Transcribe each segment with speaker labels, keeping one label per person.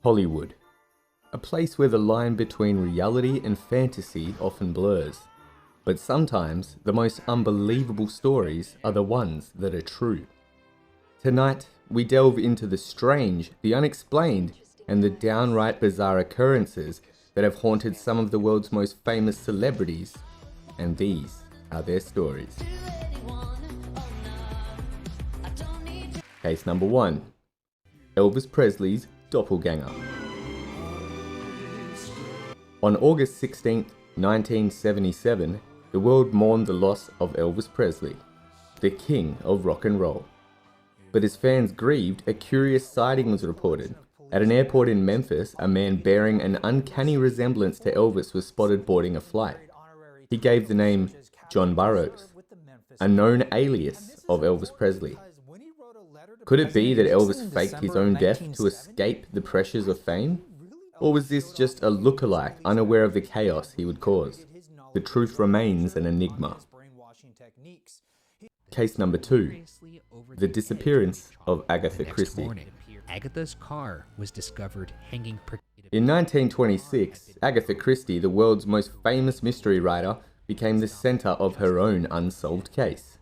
Speaker 1: Hollywood, a place where the line between reality and fantasy often blurs. But sometimes the most unbelievable stories are the ones that are true. Tonight, we delve into the strange, the unexplained, and the downright bizarre occurrences that have haunted some of the world's most famous celebrities, and these are their stories. Case number 1. Elvis Presley's Doppelgänger. On August 16, 1977, the world mourned the loss of Elvis Presley, the king of rock and roll. But as fans grieved, a curious sighting was reported. At an airport in Memphis, a man bearing an uncanny resemblance to Elvis was spotted boarding a flight. He gave the name John Burrows, a known alias of Elvis Presley. Could it be that Elvis faked his own death to escape the pressures of fame? Or was this just a lookalike, unaware of the chaos he would cause? The truth remains an enigma. Case number 2. The disappearance of Agatha Christie.
Speaker 2: Agatha's car was discovered hanging.
Speaker 1: In 1926, Agatha Christie, the world's most famous mystery writer, became the center of her own unsolved case.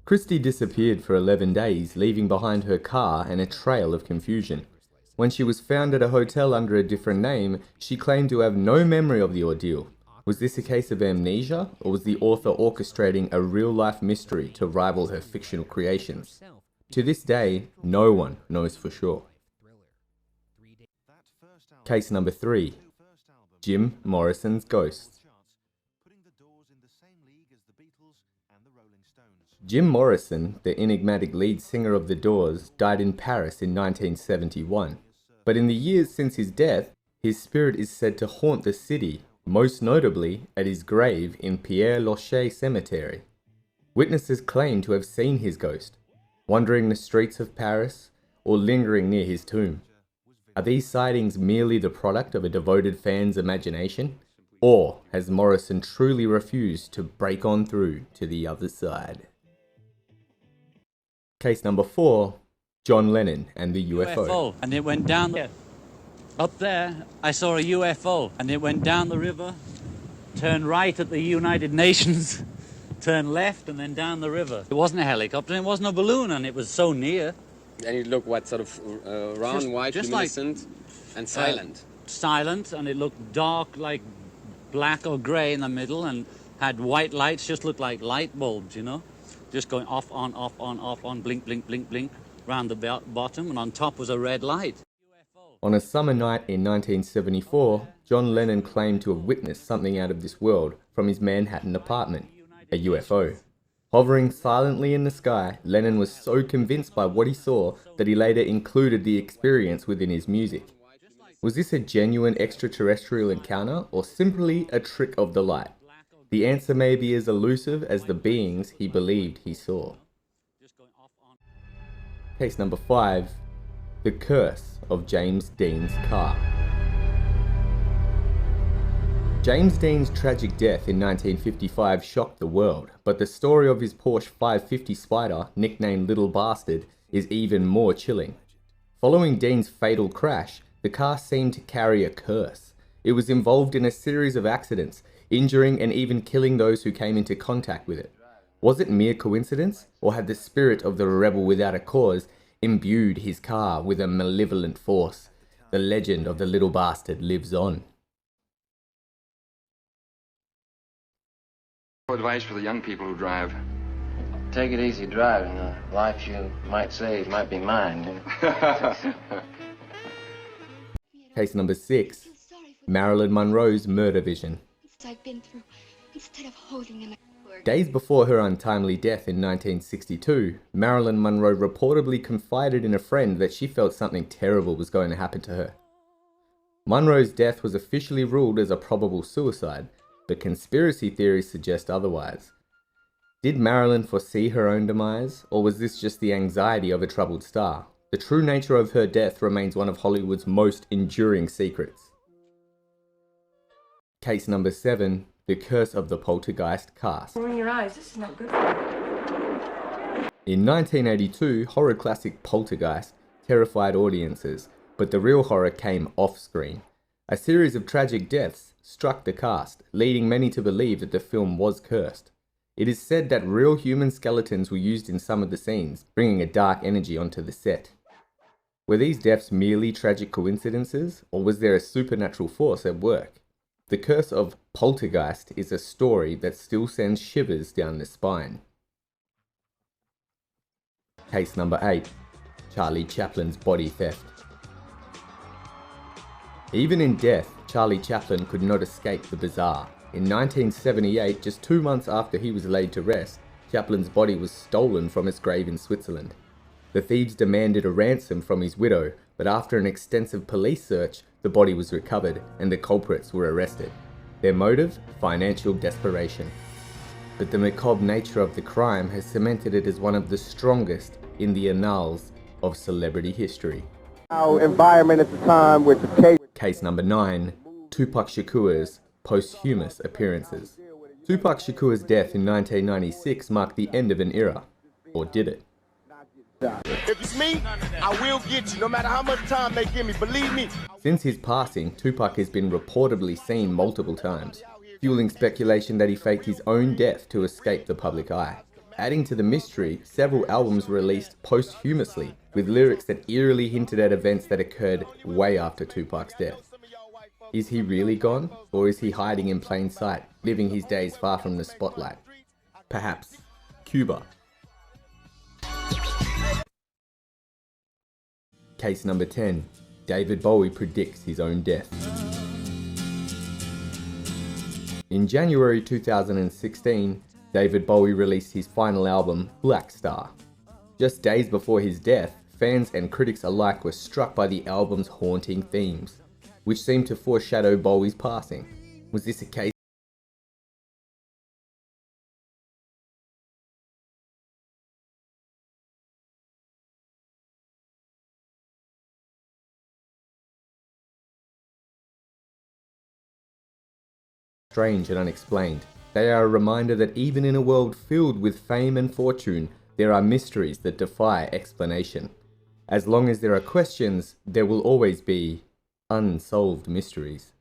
Speaker 1: Christie disappeared for 11 days, leaving behind her car and a trail of confusion. When she was found at a hotel under a different name, she claimed to have no memory of the ordeal. Was this a case of amnesia, or was the author orchestrating a real-life mystery to rival her fictional creations? To this day, no one knows for sure. Case number 3. Jim Morrison's ghost. Jim Morrison, the enigmatic lead singer of The Doors, died in Paris in 1971. But in the years since his death, his spirit is said to haunt the city, most notably at his grave in Père Lachaise Cemetery. Witnesses claim to have seen his ghost, wandering the streets of Paris or lingering near his tomb. Are these sightings merely the product of a devoted fan's imagination? Or has Morrison truly refused to break on through to the other side? Case number 4. John Lennon and the UFO.
Speaker 3: And it went down there. Up there, I saw a UFO, and it went down the river, turned right at the United Nations, turned left, and then down the river. It wasn't a helicopter, it wasn't a balloon, and it was so near.
Speaker 4: And it looked what, sort of round, white, luminescent, and silent?
Speaker 3: Silent, and it looked dark, like black or grey in the middle, and had white lights, just looked like light bulbs, you know? Just going off, on, blink, blink, blink, blink, round the bottom, and on top was a red light.
Speaker 1: On a summer night in 1974, John Lennon claimed to have witnessed something out of this world from his Manhattan apartment, a UFO. Hovering silently in the sky, Lennon was so convinced by what he saw that he later included the experience within his music. Was this a genuine extraterrestrial encounter, or simply a trick of the light? The answer may be as elusive as the beings he believed he saw. Case number 5. The curse of James Dean's car. James Dean's tragic death in 1955 shocked the world, but the story of his Porsche 550 Spider, nicknamed Little Bastard, is even more chilling. Following Dean's fatal crash, the car seemed to carry a curse. It was involved in a series of accidents, injuring and even killing those who came into contact with it. Was it mere coincidence, or had the spirit of the rebel without a cause imbued his car with a malevolent force? The legend of the Little Bastard lives on.
Speaker 5: Advice for the young people who drive.
Speaker 6: Take it easy driving. The life you might save might be mine.
Speaker 1: Case number 6. Marilyn Monroe's murder vision.
Speaker 7: I've been through, instead of holding in a
Speaker 1: Days before her untimely death in 1962, Marilyn Monroe reportedly confided in a friend that she felt something terrible was going to happen to her. Monroe's death was officially ruled as a probable suicide, but conspiracy theories suggest otherwise. Did Marilyn foresee her own demise, or was this just the anxiety of a troubled star? The true nature of her death remains one of Hollywood's most enduring secrets. Case number 7. The Curse of the Poltergeist Cast.
Speaker 8: Close your eyes, this is not good for you.
Speaker 1: In 1982, horror classic Poltergeist terrified audiences, But the real horror came off-screen. A series of tragic deaths struck the cast, leading many to believe that the film was cursed. It is said that real human skeletons were used in some of the scenes, bringing a dark energy onto the set. Were these deaths merely tragic coincidences, or was there a supernatural force at work? The curse of Poltergeist is a story that still sends shivers down the spine. Case number 8. Charlie Chaplin's body theft. Even in death, Charlie Chaplin could not escape the bizarre. In 1978, just 2 months after he was laid to rest, Chaplin's body was stolen from his grave in Switzerland. The thieves demanded a ransom from his widow, but after an extensive police search, the body was recovered and the culprits were arrested. Their motive? Financial desperation. But the macabre nature of the crime has cemented it as one of the strongest in the annals of celebrity history.
Speaker 8: Our environment at the time with the case.
Speaker 1: Case number 9. Tupac Shakur's posthumous appearances. Tupac Shakur's death in 1996 marked the end of an era. Or did it?
Speaker 8: If it's me, I will get you, no matter how much time they give me, believe me.
Speaker 1: Since his passing, Tupac has been reportedly seen multiple times, fueling speculation that he faked his own death to escape the public eye. Adding to the mystery, several albums were released posthumously, with lyrics that eerily hinted at events that occurred way after Tupac's death. Is he really gone, or is he hiding in plain sight, living his days far from the spotlight? Perhaps Cuba. Case number 10. David Bowie predicts his own death. In January 2016, David Bowie released his final album, Black Star. Just days before his death, fans and critics alike were struck by the album's haunting themes, which seemed to foreshadow Bowie's passing. Was this a case strange and unexplained? They are a reminder that even in a world filled with fame and fortune, there are mysteries that defy explanation. As long as there are questions, there will always be unsolved mysteries.